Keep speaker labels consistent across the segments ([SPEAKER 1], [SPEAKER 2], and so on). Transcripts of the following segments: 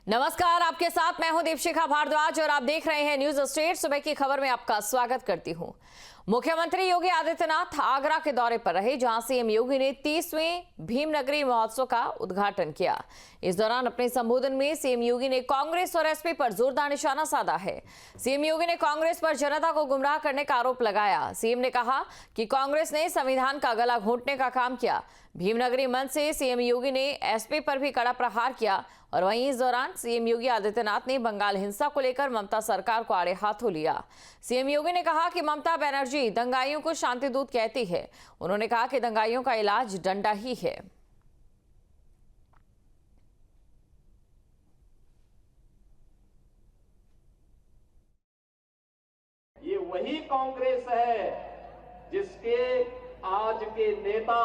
[SPEAKER 1] नमस्कार, आपके साथ मैं हूं दीपशिखा भारद्वाज और आप देख रहे हैं न्यूज स्टेट। सुबह की खबर में आपका स्वागत करती हूं। मुख्यमंत्री योगी आदित्यनाथ आगरा के दौरे पर रहे, जहां सीएम योगी ने 30वें भीमनगरी महोत्सव का उद्घाटन किया। इस दौरान अपने संबोधन में सीएम योगी ने कांग्रेस और एसपी पर जोरदार निशाना साधा है। सीएम योगी ने कांग्रेस पर जनता को गुमराह करने का आरोप लगाया। सीएम ने कहा कि कांग्रेस ने संविधान का गला घोंटने का काम किया। भीमनगरी मंच से सीएम योगी ने एसपी पर भी कड़ा प्रहार किया और वहीं इस दौरान सीएम योगी आदित्यनाथ ने बंगाल हिंसा को लेकर ममता सरकार को आड़े हाथों लिया। सीएम योगी ने कहा कि ममता बनर्जी दंगाइयों को शांति दूत कहती है। उन्होंने कहा कि दंगाइयों का इलाज डंडा ही है।
[SPEAKER 2] ये वही कांग्रेस है जिसके आज के नेता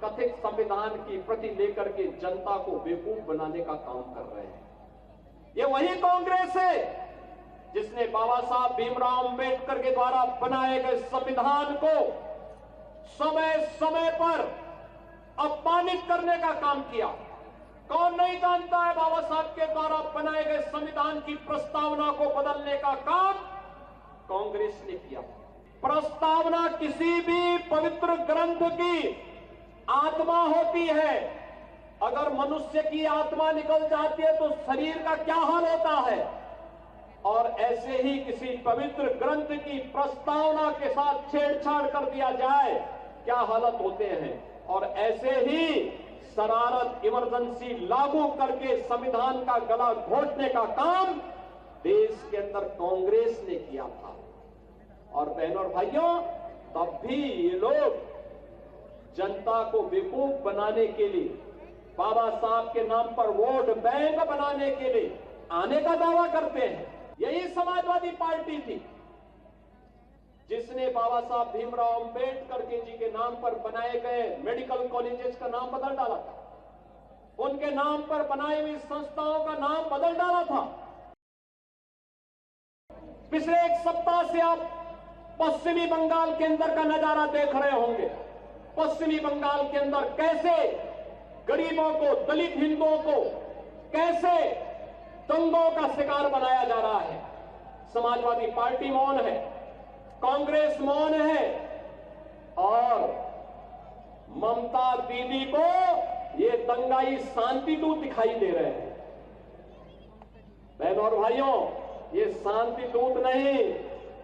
[SPEAKER 2] कथित संविधान की प्रति लेकर के जनता को बेवकूफ बनाने का काम कर रहे हैं। ये वही कांग्रेस है जिसने बाबा साहब भीमराव अंबेडकर के द्वारा बनाए गए संविधान को समय समय पर अपमानित करने का काम किया। कौन नहीं जानता है बाबा साहब के द्वारा बनाए गए संविधान की प्रस्तावना को बदलने का काम कांग्रेस ने किया। प्रस्तावना किसी भी पवित्र ग्रंथ की आत्मा होती है। अगर मनुष्य की आत्मा निकल जाती है तो शरीर का क्या हाल होता है, और ऐसे ही किसी पवित्र ग्रंथ की प्रस्तावना के साथ छेड़छाड़ कर दिया जाए क्या हालत होते हैं। और ऐसे ही शरारत इमरजेंसी लागू करके संविधान का गला घोंटने का काम देश के अंदर कांग्रेस ने किया था। और बहनों और भाइयों, तब भी ये लोग जनता को बेवकूफ बनाने के लिए, बाबा साहब के नाम पर वोट बैंक बनाने के लिए आने का दावा करते हैं। यही समाजवादी पार्टी थी जिसने बाबा साहब भीमराव अंबेडकर जी के नाम पर बनाए गए मेडिकल कॉलेजेस का नाम बदल डाला था। उनके नाम पर बनाई हुई संस्थाओं का नाम बदल डाला था। पिछले एक सप्ताह से आप पश्चिमी बंगाल के अंदर का नजारा देख रहे होंगे। पश्चिमी बंगाल के अंदर कैसे गरीबों को, दलित हिंदुओं को कैसे दंगों का शिकार बनाया जा रहा है। समाजवादी पार्टी मौन है, कांग्रेस मौन है, और ममता दीदी को ये दंगाई शांति दूत दिखाई दे रहे हैं। बहनों और भाइयों, ये शांति दूत नहीं,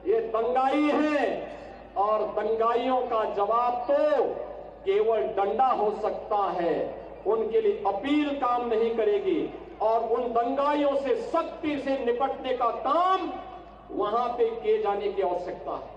[SPEAKER 2] ये दंगाई है। और दंगाइयों का जवाब तो केवल डंडा हो सकता है। उनके लिए अपील काम नहीं करेगी, और उन दंगाइयों से सख्ती से निपटने का काम वहां पे किए जाने की आवश्यकता है।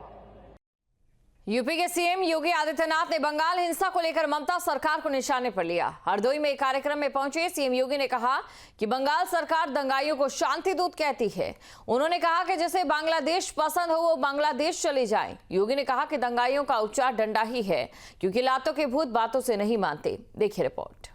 [SPEAKER 1] यूपी के सीएम योगी आदित्यनाथ ने बंगाल हिंसा को लेकर ममता सरकार को निशाने पर लिया। हरदोई में एक कार्यक्रम में पहुंचे सीएम योगी ने कहा कि बंगाल सरकार दंगाइयों को शांति दूत कहती है। उन्होंने कहा कि जिसे बांग्लादेश पसंद हो वो बांग्लादेश चले जाए। योगी ने कहा कि दंगाइयों का उपचार डंडा ही है, क्योंकि लातों के भूत बातों से नहीं मानते। देखिए रिपोर्ट।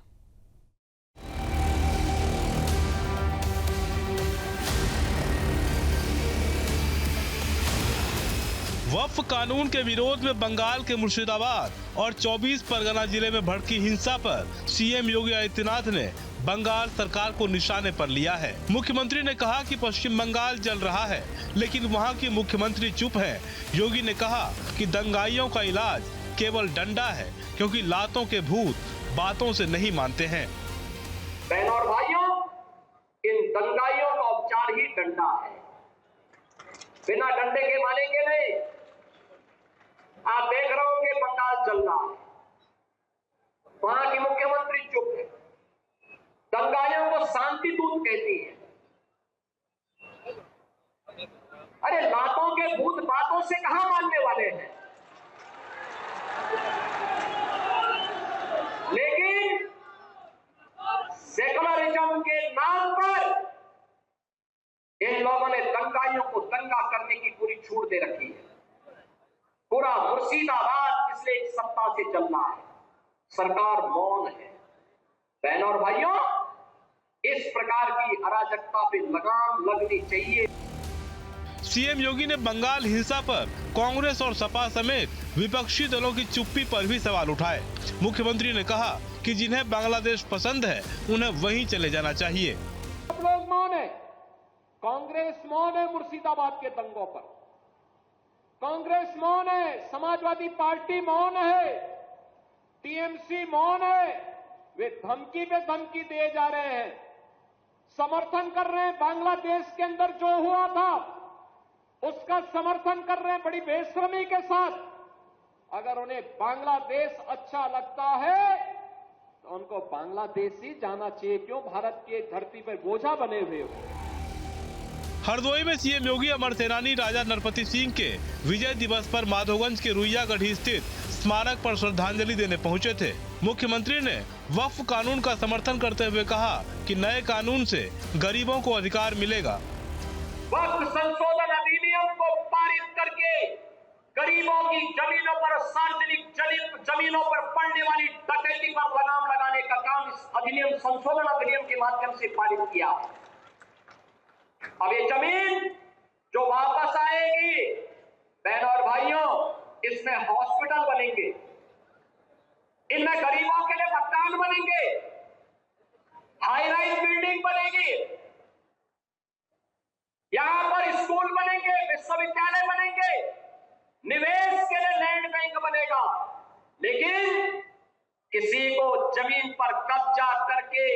[SPEAKER 3] वक्फ कानून के विरोध में बंगाल के मुर्शिदाबाद और 24 परगना जिले में भड़की हिंसा पर सीएम योगी आदित्यनाथ ने बंगाल सरकार को निशाने पर लिया है। मुख्यमंत्री ने कहा कि पश्चिम बंगाल जल रहा है, लेकिन वहां की मुख्यमंत्री चुप है। योगी ने कहा कि दंगाइयों का इलाज केवल डंडा है, क्योंकि लातों के भूत बातों से नहीं मानते हैं।
[SPEAKER 2] बहनों और भाइयों, इन दंगाइयों का उपचार ही डंडा है। बिना डंडे के मानेंगे नहीं। आप देख रहे होंगे बंगाल चल रहा है, वहां की मुख्यमंत्री चुप है। दंगाइयों को शांति दूत कहती है। अरे लातों के भूत बातों से कहां मानने वाले हैं। लेकिन सेकुलरिज्म के नाम पर इन लोगों ने दंगाइयों को दंगा करने की पूरी छूट दे रखी है। पूरा मुर्शिदाबाद पिछले एक सप्ताह से चल रहा है, सरकार मौन है। बहनों और भाइयों, इस प्रकार की अराजकता पे लगाम लगनी चाहिए।
[SPEAKER 3] सीएम योगी ने बंगाल हिंसा पर कांग्रेस और सपा समेत विपक्षी दलों की चुप्पी पर भी सवाल उठाए। मुख्यमंत्री ने कहा कि जिन्हें बांग्लादेश पसंद है उन्हें वहीं चले जाना चाहिए।
[SPEAKER 2] आप लोग मौन है, कांग्रेस मौन है मुर्शिदाबाद के दंगों पर, कांग्रेस मौन है, समाजवादी पार्टी मौन है, टीएमसी मौन है। वे धमकी पे धमकी दिए जा रहे हैं, समर्थन कर रहे हैं। बांग्लादेश के अंदर जो हुआ था उसका समर्थन कर रहे हैं बड़ी बेशर्मी के साथ। अगर उन्हें बांग्लादेश अच्छा लगता है तो उनको बांग्लादेश ही जाना चाहिए, क्यों भारत की धरती पर बोझा बने हुए हो।
[SPEAKER 3] हरदोई में सीएम योगी अमर सेनानी राजा नरपति सिंह के विजय दिवस पर माधोगंज के रुइया गढ़ी स्थित स्मारक पर श्रद्धांजलि देने पहुंचे थे। मुख्यमंत्री ने वक्फ कानून का समर्थन करते हुए कहा कि नए कानून से गरीबों को अधिकार मिलेगा।
[SPEAKER 2] वक्फ संशोधन अधिनियम को पारित करके गरीबों की जमीनों पर, सार्वजनिक जमीनों पर पड़ने वाली डकैती पर लगाम लगाने का काम इस अधिनियम, संशोधन अधिनियम के माध्यम से पारित किया। अब ये जमीन जो वापस आएगी, बहनों और भाइयों, इसमें हॉस्पिटल बनेंगे, इनमें गरीबों के लिए मकान बनेंगे, हाई राइज बिल्डिंग बनेगी, यहां पर स्कूल बनेंगे, विश्वविद्यालय बनेंगे, निवेश के लिए लैंड बैंक बनेगा। लेकिन किसी को जमीन पर कब्जा करके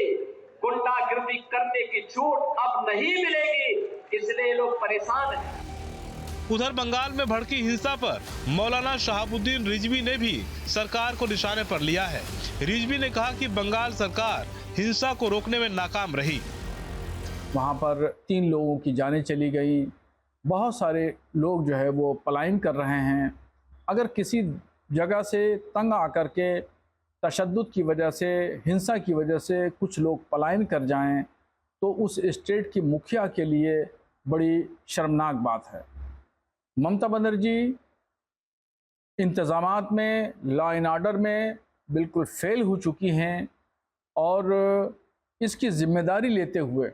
[SPEAKER 2] गुंडागिर्दी करने की छूट अब नहीं मिलेगी, इसलिए लोग परेशान हैं।
[SPEAKER 3] उधर बंगाल में भड़की हिंसा पर मौलाना शहाबुद्दीन रिजवी ने भी सरकार को निशाने पर लिया है। रिजवी ने कहा कि बंगाल सरकार हिंसा को रोकने में नाकाम रही।
[SPEAKER 4] वहाँ पर 3 लोगों की जानें चली गई, बहुत सारे लोग जो है वो पलायन कर रहे हैं। अगर किसी जगह से तंग आकर के तशद्दुद की वजह से, हिंसा की वजह से कुछ लोग पलायन कर जाएं तो उस स्टेट की मुखिया के लिए बड़ी शर्मनाक बात है। ममता बनर्जी इंतज़ामात में, लॉ एंड ऑर्डर में बिल्कुल फेल हो चुकी हैं और इसकी जिम्मेदारी लेते हुए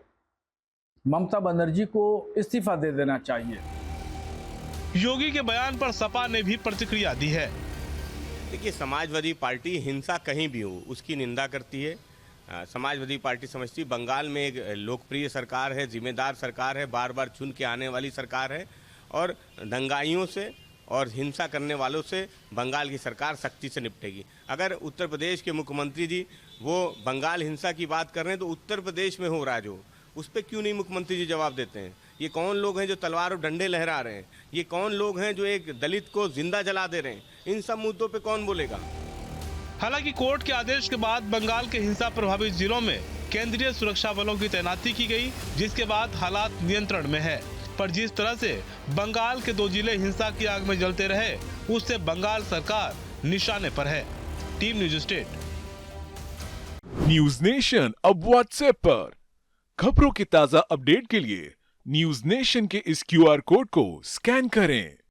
[SPEAKER 4] ममता बनर्जी को इस्तीफा दे देना चाहिए।
[SPEAKER 3] योगी के बयान पर सपा ने भी प्रतिक्रिया दी है।
[SPEAKER 5] देखिए, समाजवादी पार्टी हिंसा कहीं भी हो उसकी निंदा करती है। समाजवादी पार्टी समझती बंगाल में एक लोकप्रिय सरकार है, जिम्मेदार सरकार है, बार बार चुन के आने वाली सरकार है और दंगाइयों से और हिंसा करने वालों से बंगाल की सरकार सख्ती से निपटेगी। अगर उत्तर प्रदेश के मुख्यमंत्री जी वो बंगाल हिंसा की बात कर रहे हैं तो उत्तर प्रदेश में हो रहा है जो, उस पर क्यों नहीं मुख्यमंत्री जी जवाब देते हैं? ये कौन लोग हैं जो तलवार और डंडे लहरा रहे हैं? ये कौन लोग हैं जो एक दलित को जिंदा जला दे रहे हैं? इन सब मुद्दों पे कौन बोलेगा?
[SPEAKER 3] हालांकि कोर्ट के आदेश के बाद बंगाल के हिंसा प्रभावित जिलों में केंद्रीय सुरक्षा बलों की तैनाती की गई, जिसके बाद हालात नियंत्रण में है। पर जिस तरह से बंगाल के 2 जिले हिंसा की आग में जलते रहे, उससे बंगाल सरकार निशाने पर है। Team news state.
[SPEAKER 6] News nation अब व्हाट्सएप पर खबरों के ताजा अपडेट के लिए न्यूज नेशन के इस QR कोड को स्कैन करें